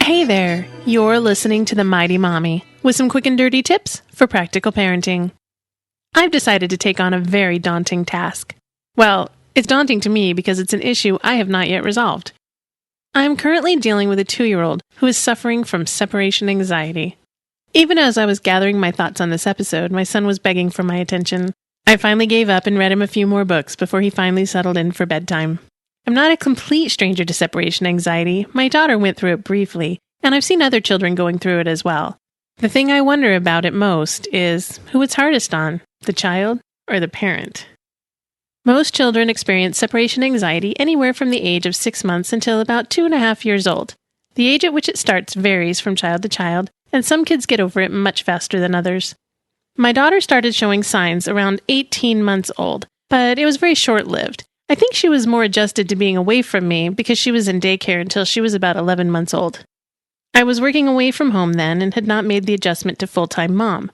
Hey there, you're listening to The Mighty Mommy with some quick and dirty tips for practical parenting. I've decided to take on a very daunting task. Well, it's daunting to me because it's an issue I have not yet resolved. I'm currently dealing with a 2-year-old who is suffering from separation anxiety. Even as I was gathering my thoughts on this episode, my son was begging for my attention. I finally gave up and read him a few more books before he finally settled in for bedtime. I'm not a complete stranger to separation anxiety. My daughter went through it briefly, and I've seen other children going through it as well. The thing I wonder about it most is who it's hardest on, the child or the parent. Most children experience separation anxiety anywhere from the age of 6 months until about 2.5 years old. The age at which it starts varies from child to child, and some kids get over it much faster than others. My daughter started showing signs around 18 months old, but it was very short-lived. I think she was more adjusted to being away from me because she was in daycare until she was about 11 months old. I was working away from home then and had not made the adjustment to full-time mom.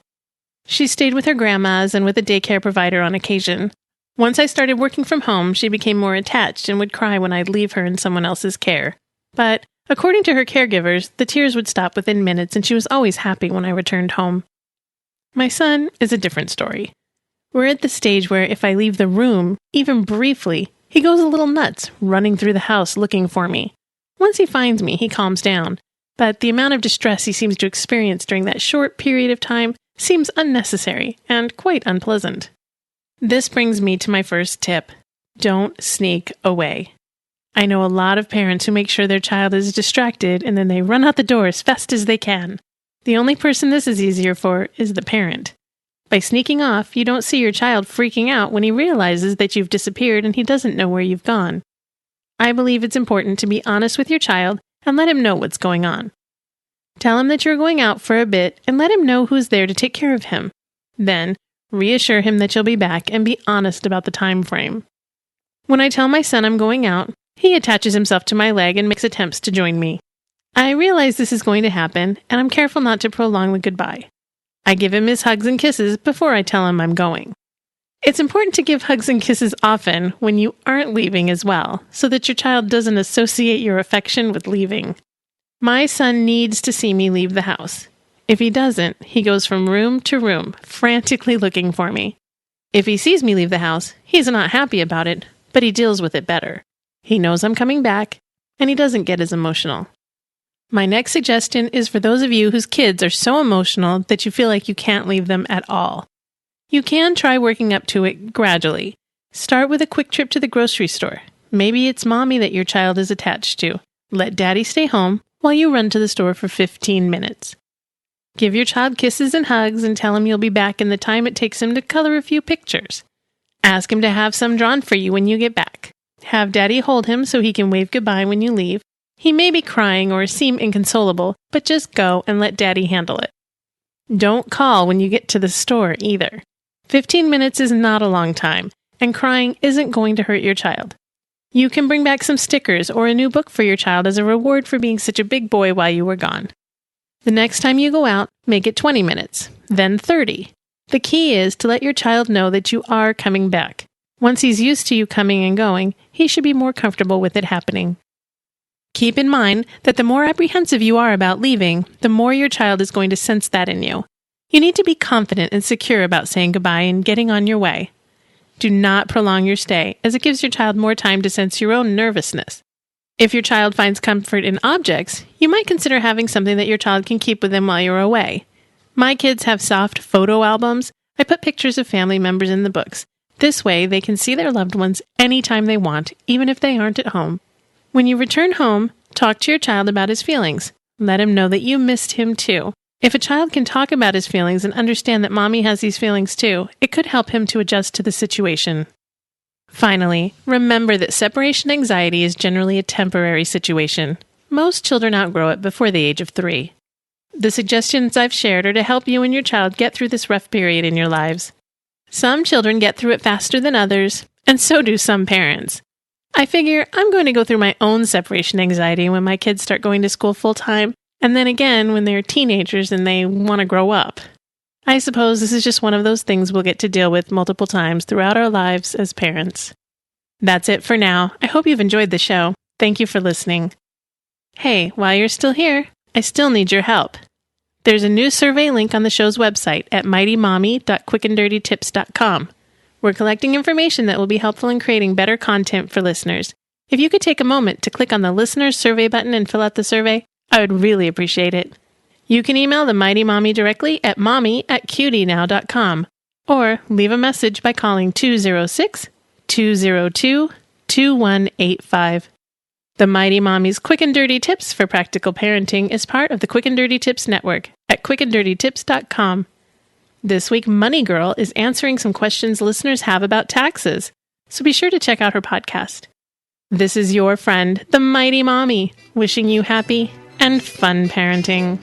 She stayed with her grandmas and with a daycare provider on occasion. Once I started working from home, she became more attached and would cry when I'd leave her in someone else's care. But, according to her caregivers, the tears would stop within minutes and she was always happy when I returned home. My son is a different story. We're at the stage where if I leave the room, even briefly, he goes a little nuts, running through the house looking for me. Once he finds me, he calms down, but the amount of distress he seems to experience during that short period of time seems unnecessary and quite unpleasant. This brings me to my first tip. Don't sneak away. I know a lot of parents who make sure their child is distracted and then they run out the door as fast as they can. The only person this is easier for is the parent. By sneaking off, you don't see your child freaking out when he realizes that you've disappeared and he doesn't know where you've gone. I believe it's important to be honest with your child and let him know what's going on. Tell him that you're going out for a bit and let him know who's there to take care of him. Then, reassure him that you'll be back and be honest about the time frame. When I tell my son I'm going out, he attaches himself to my leg and makes attempts to join me. I realize this is going to happen, and I'm careful not to prolong the goodbye. I give him his hugs and kisses before I tell him I'm going. It's important to give hugs and kisses often when you aren't leaving as well, so that your child doesn't associate your affection with leaving. My son needs to see me leave the house. If he doesn't, he goes from room to room, frantically looking for me. If he sees me leave the house, he's not happy about it, but he deals with it better. He knows I'm coming back, and he doesn't get as emotional. My next suggestion is for those of you whose kids are so emotional that you feel like you can't leave them at all. You can try working up to it gradually. Start with a quick trip to the grocery store. Maybe it's mommy that your child is attached to. Let daddy stay home while you run to the store for 15 minutes. Give your child kisses and hugs and tell him you'll be back in the time it takes him to color a few pictures. Ask him to have some drawn for you when you get back. Have daddy hold him so he can wave goodbye when you leave. He may be crying or seem inconsolable, but just go and let daddy handle it. Don't call when you get to the store either. 15 minutes is not a long time, and crying isn't going to hurt your child. You can bring back some stickers or a new book for your child as a reward for being such a big boy while you were gone. The next time you go out, make it 20 minutes, then 30. The key is to let your child know that you are coming back. Once he's used to you coming and going, he should be more comfortable with it happening. Keep in mind that the more apprehensive you are about leaving, the more your child is going to sense that in you. You need to be confident and secure about saying goodbye and getting on your way. Do not prolong your stay, as it gives your child more time to sense your own nervousness. If your child finds comfort in objects, you might consider having something that your child can keep with them while you're away. My kids have soft photo albums. I put pictures of family members in the books. This way, they can see their loved ones anytime they want, even if they aren't at home. When you return home, talk to your child about his feelings. Let him know that you missed him too. If a child can talk about his feelings and understand that mommy has these feelings too, it could help him to adjust to the situation. Finally, remember that separation anxiety is generally a temporary situation. Most children outgrow it before the age of 3. The suggestions I've shared are to help you and your child get through this rough period in your lives. Some children get through it faster than others, and so do some parents. I figure I'm going to go through my own separation anxiety when my kids start going to school full-time, and then again when they're teenagers and they want to grow up. I suppose this is just one of those things we'll get to deal with multiple times throughout our lives as parents. That's it for now. I hope you've enjoyed the show. Thank you for listening. Hey, while you're still here, I still need your help. There's a new survey link on the show's website at mightymommy.quickanddirtytips.com. We're collecting information that will be helpful in creating better content for listeners. If you could take a moment to click on the listener's survey button and fill out the survey, I would really appreciate it. You can email the Mighty Mommy directly at mommy@cutienow.com or leave a message by calling 206-202-2185. The Mighty Mommy's Quick and Dirty Tips for Practical Parenting is part of the Quick and Dirty Tips Network at quickanddirtytips.com. This week, Money Girl is answering some questions listeners have about taxes, so be sure to check out her podcast. This is your friend, the Mighty Mommy, wishing you happy and fun parenting.